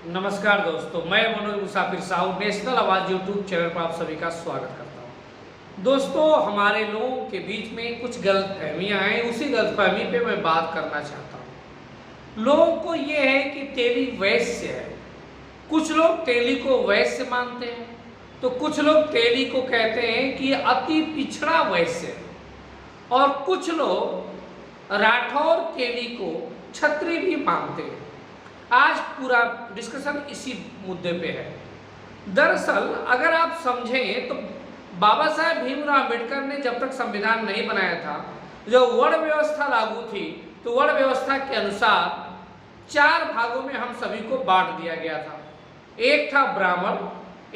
नमस्कार दोस्तों, मैं मनोज मुसाफिर साहू नेशनल आवाज़ यूट्यूब चैनल पर आप सभी का स्वागत करता हूं। दोस्तों, हमारे लोगों के बीच में कुछ गलतफहमियां हैं, उसी गलतफहमी पे मैं बात करना चाहता हूं। लोगों को ये है कि तेली वैश्य है। कुछ लोग तेली को वैश्य मानते हैं, तो कुछ लोग तेली को कहते हैं कि अति पिछड़ा वैश्य है, और कुछ लोग राठौर तेली को क्षत्रिय भी मानते हैं। आज पूरा डिस्कशन इसी मुद्दे पे है। दरअसल अगर आप समझें तो बाबा साहेब भीमराव अम्बेडकर ने जब तक संविधान नहीं बनाया था, जो वर्ण व्यवस्था लागू थी, तो वर्ण व्यवस्था के अनुसार 4 भागों में हम सभी को बांट दिया गया था। एक था ब्राह्मण,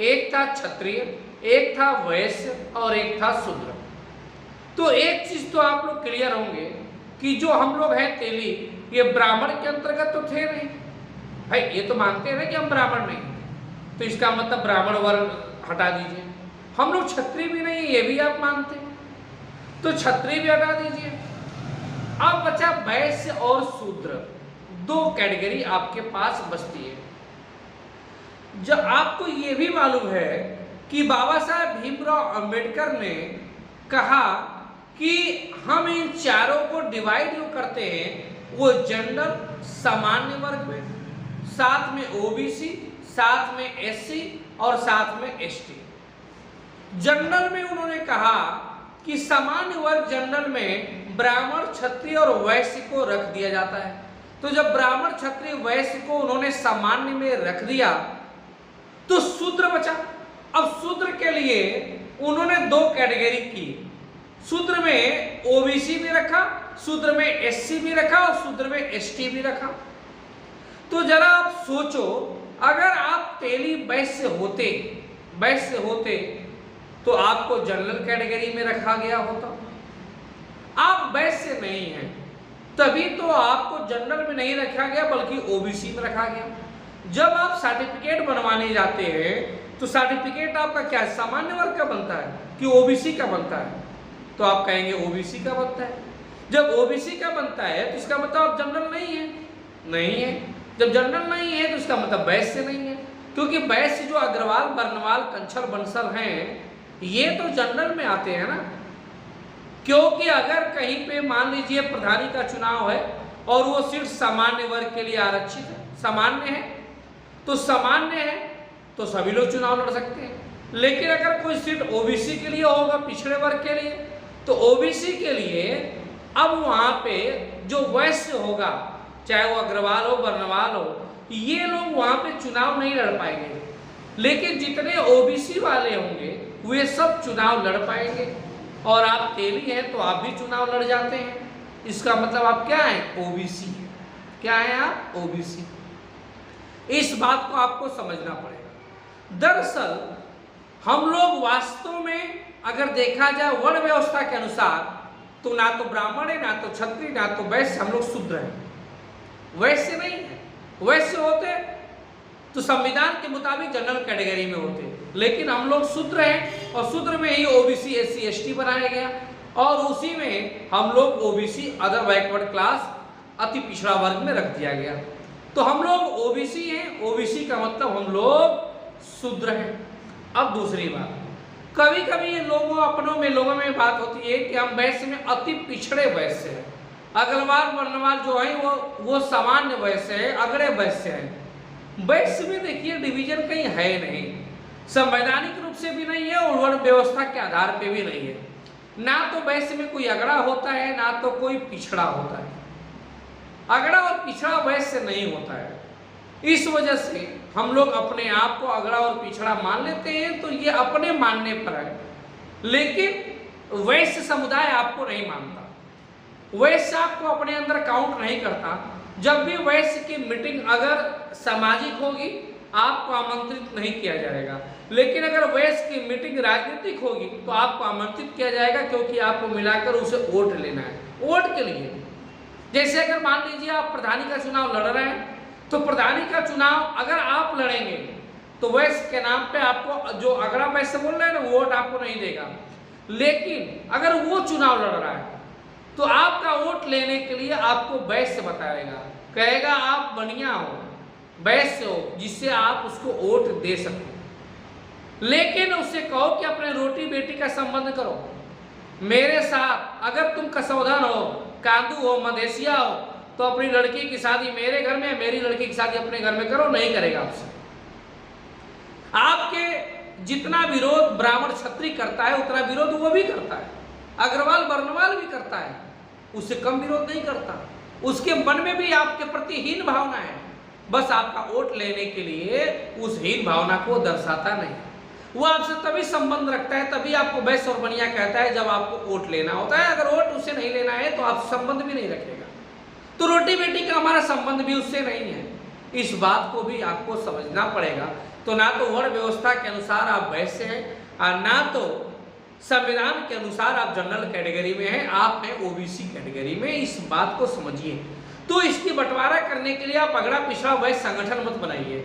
एक था क्षत्रिय, एक था वैश्य और एक था शूद्र। तो एक चीज तो आप लोग क्लियर होंगे कि जो हम लोग हैं तेली, ये ब्राह्मण के अंतर्गत तो थे नहीं। भाई ये तो मानते हैं ना कि हम ब्राह्मण नहीं, तो इसका मतलब ब्राह्मण वर्ण हटा दीजिए। हम लोग क्षत्रिय भी नहीं, ये भी आप मानते हैं, तो क्षत्रिय भी हटा दीजिए। अब बचा वैश्य और शूद्र, 2 कैटेगरी आपके पास बचती है। जब आपको ये भी मालूम है कि बाबा साहेब भीमराव अम्बेडकर ने कहा कि हम इन चारों को डिवाइड जो करते हैं वो जनरल, सामान्य वर्ग में, साथ में ओबीसी, साथ में एससी और साथ में एसटी। जनरल में उन्होंने कहा कि सामान्य वर्ग जनरल में ब्राह्मण, क्षत्रिय और वैश्य को रख दिया जाता है। तो जब ब्राह्मण, क्षत्रिय, वैश्य को उन्होंने सामान्य में रख दिया तो शूद्र बचा। अब शूद्र के लिए उन्होंने 2 कैटेगरी की। शूद्र में ओबीसी भी रखा, शूद्र में एससी भी रखा और शूद्र में एसटी भी रखा। तो जरा आप सोचो, अगर आप तेली वैश्य होते तो आपको जनरल कैटेगरी में रखा गया होता। आप वैश्य नहीं हैं, तभी तो आपको जनरल में नहीं रखा गया बल्कि ओबीसी में रखा गया। जब आप सर्टिफिकेट बनवाने जाते हैं तो सर्टिफिकेट आपका क्या सामान्य वर्ग का बनता है कि ओबीसी का बनता है? तो आप कहेंगे ओबीसी का बनता है। जब ओबीसी का बनता है तो इसका मतलब आप जनरल नहीं है। जब जनरल नहीं है तो इसका मतलब वैश्य नहीं है, क्योंकि वैश्य जो अग्रवाल, बर्नवाल, कंछल, बंसल हैं, ये तो जनरल में आते हैं ना। क्योंकि अगर कहीं पे मान लीजिए प्रधानी का चुनाव है और वो सीट सामान्य वर्ग के लिए आरक्षित है, सामान्य है तो सभी लोग चुनाव लड़ सकते हैं। लेकिन अगर कोई सीट ओबीसी के लिए होगा, पिछड़े वर्ग के लिए, तो ओबीसी के लिए अब वहां पे जो वैश्य होगा, चाहे वो अग्रवाल हो, बर्नवाल हो, ये लोग वहां पे चुनाव नहीं लड़ पाएंगे। लेकिन जितने ओबीसी वाले होंगे वे सब चुनाव लड़ पाएंगे। और आप तेली हैं तो आप भी चुनाव लड़ जाते हैं। इसका मतलब आप क्या हैं? ओबीसी। क्या है आप? ओबीसी। इस बात को आपको समझना पड़ेगा। दरअसल हम लोग वास्तव में अगर देखा जाए वर्ण व्यवस्था के अनुसार, तो ना तो ब्राह्मण है, ना तो क्षत्रिय, ना तो वैश्य, हम लोग शूद्र हैं। वैश्य नहीं है। वैश्य होते तो संविधान के मुताबिक जनरल कैटेगरी में होते, लेकिन हम लोग शूद्र हैं और शूद्र में ही ओबीसी, एससी, एसटी बनाया गया और उसी में हम लोग ओबीसी, अदर बैकवर्ड क्लास, अति पिछड़ा वर्ग में रख दिया गया। तो हम लोग ओबीसी हैं। ओबीसी का मतलब हम लोग शूद्र हैं। अब दूसरी बात, कभी कभी ये लोगों में बात होती है कि हम वैश्य में अति पिछड़े वैश्य हैं, अग्रवाल, वर्णवाल जो है वो सामान्य वैश्य है, अग्रय वैश्य है। वैश्य में देखिए डिवीजन कहीं है नहीं, संवैधानिक रूप से भी नहीं है और वर्ण व्यवस्था के आधार पे भी नहीं है। ना तो वैश्य में कोई अगड़ा होता है, ना तो कोई पिछड़ा होता है। अगड़ा और पिछड़ा वैश्य नहीं होता है। इस वजह से हम लोग अपने आप को अगड़ा और पिछड़ा मान लेते हैं, तो ये अपने मानने पर है। लेकिन वैश्य समुदाय आपको नहीं मानता, वैश्य आपको अपने अंदर काउंट नहीं करता। जब भी वैश्य की मीटिंग अगर सामाजिक होगी, आपको आमंत्रित नहीं किया जाएगा। लेकिन अगर वैश्य की मीटिंग राजनीतिक होगी तो आपको आमंत्रित किया जाएगा, क्योंकि आपको मिलाकर उसे वोट लेना है। वोट के लिए, जैसे अगर मान लीजिए आप प्रधानी का चुनाव लड़ रहे हैं, तो प्रधानी का चुनाव अगर आप लड़ेंगे तो वैश्य के नाम पे आपको, जो अगड़ा वैश्य बोल रहे हैं ना, वोट आपको नहीं देगा। लेकिन अगर वो चुनाव लड़ रहा है तो आपका वोट लेने के लिए आपको वैश्य बताएगा, कहेगा आप बढ़िया हो, वैश्य हो जिससे आप उसको वोट दे सको, लेकिन उससे कहो कि अपने रोटी बेटी का संबंध करो मेरे साथ। अगर तुम कसौधन हो, कांदू हो, मधेसिया हो, तो अपनी लड़की की शादी मेरे घर में, मेरी लड़की की शादी अपने घर में करो, नहीं करेगा आपसे। आपके जितना विरोध ब्राह्मण क्षत्रिय करता है उतना विरोध वो भी करता है, अग्रवाल वर्णवाल भी करता है, उससे कम विरोध नहीं करता। उसके मन में भी आपके प्रति हीन भावना है, बस आपका वोट लेने के लिए उस हीन भावना को दर्शाता नहीं। वो आपसे तभी संबंध रखता है, तभी आपको वैश्य और बनिया कहता है जब आपको वोट लेना होता है। अगर वोट उससे नहीं लेना है तो आप संबंध भी नहीं रखेगा। तो रोटी बेटी का हमारा संबंध भी उससे नहीं है, इस बात को भी आपको समझना पड़ेगा। तो ना तो वर्ण व्यवस्था के अनुसार आप वैश्य हैं और ना तो संविधान के अनुसार आप जनरल कैटेगरी में हैं, आप हैं ओबीसी कैटेगरी में। इस बात को समझिए। तो इसकी बंटवारा करने के लिए आप अगड़ा पिछड़ा वैश्य संगठन मत बनाइए।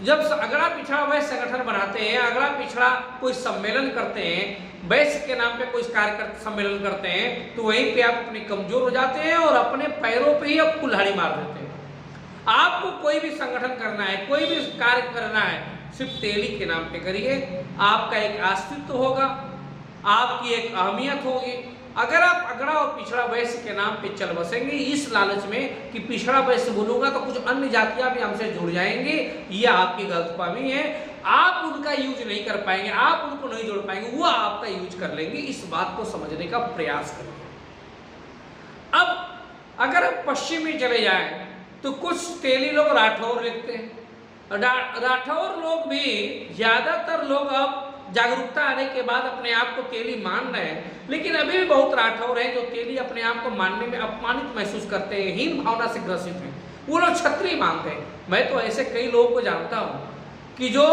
जब अगड़ा पिछड़ा वैश्य संगठन बनाते हैं, अगड़ा पिछड़ा कोई सम्मेलन करते हैं, वैश्य के नाम पे कोई कार्यकर्ता सम्मेलन करते हैं, तो वहीं पे आप अपने कमजोर हो जाते हैं और अपने पैरों पे ही आप कुल्हाड़ी मार देते हैं। आपको कोई भी संगठन करना है, कोई भी कार्य करना है, सिर्फ तेली के नाम पे करिए। आपका एक अस्तित्व होगा, आपकी एक अहमियत होगी। अगर आप अगड़ा और पिछड़ा वैश्य के नाम पे चल बसेंगे इस लालच में कि पिछड़ा वैश्य बोलूंगा तो कुछ अन्य जातियां भी हमसे जुड़ जाएंगी, यह आपकी गलतफहमी है। आप उनका यूज नहीं कर पाएंगे, आप उनको नहीं जोड़ पाएंगे, वो आपका यूज कर लेंगे। इस बात को समझने का प्रयास करिए। अब अगर आप पश्चिम में चले जाएं तो कुछ तेली लोग राठौर लिखते हैं। राठौर लोग भी, ज्यादातर लोग अब जागरूकता आने के बाद अपने आप को तेली मान रहे हैं, लेकिन अभी भी बहुत राठौर हैं जो तेली अपने आप को मानने में अपमानित महसूस करते हैं, हीन भावना से ग्रसित हैं। वो लोग क्षत्रिय मानते हैं। मैं तो ऐसे कई लोगों को जानता हूँ कि जो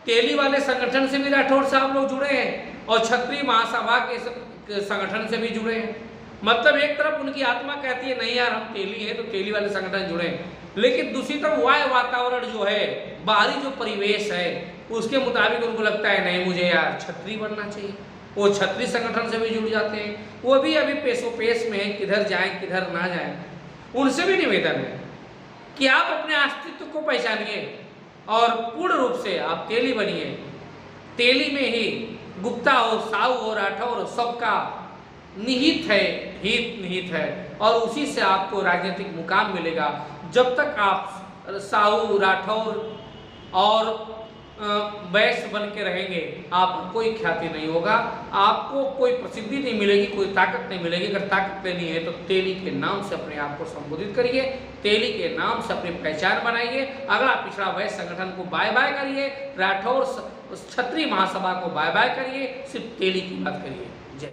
तेली वाले संगठन से भी राठौर साहब लोग जुड़े हैं और क्षत्रिय महासभा के संगठन से भी जुड़े हैं। मतलब एक तरफ उनकी आत्मा कहती है नहीं यार हम तेली हैं तो तेली वाले संगठन जुड़े हैं, लेकिन दूसरी तरफ वातावरण जो है, बाहरी जो परिवेश है, उसके मुताबिक उनको लगता है नहीं मुझे यार क्षत्रिय बनना चाहिए। वो क्षत्रिय संगठन से भी जुड़ जाते हैं। वो भी अभी पेशोपेश में है, किधर जाएं किधर ना जाएं। उनसे भी निवेदन है कि आप अपने अस्तित्व को पहचानिए और पूर्ण रूप से आप तेली बनिए। तेली में ही गुप्ता हो, साहू हो, राठौर हो, सबका निहित है, हित निहित है और उसी से आपको राजनीतिक मुकाम मिलेगा। जब तक आप साहू, राठौर और वैश्य बन के रहेंगे आपको कोई ख्याति नहीं होगा, आपको कोई प्रसिद्धि नहीं मिलेगी, कोई ताकत नहीं मिलेगी। अगर ताकत लेनी है तो तेली के नाम से अपने आप को संबोधित करिए, तेली के नाम से अपनी पहचान बनाइए। अगला पिछड़ा वैश्य संगठन को बाय बाय करिए, राठौर क्षत्रिय महासभा को बाय बाय करिए, सिर्फ तेली की बात करिए।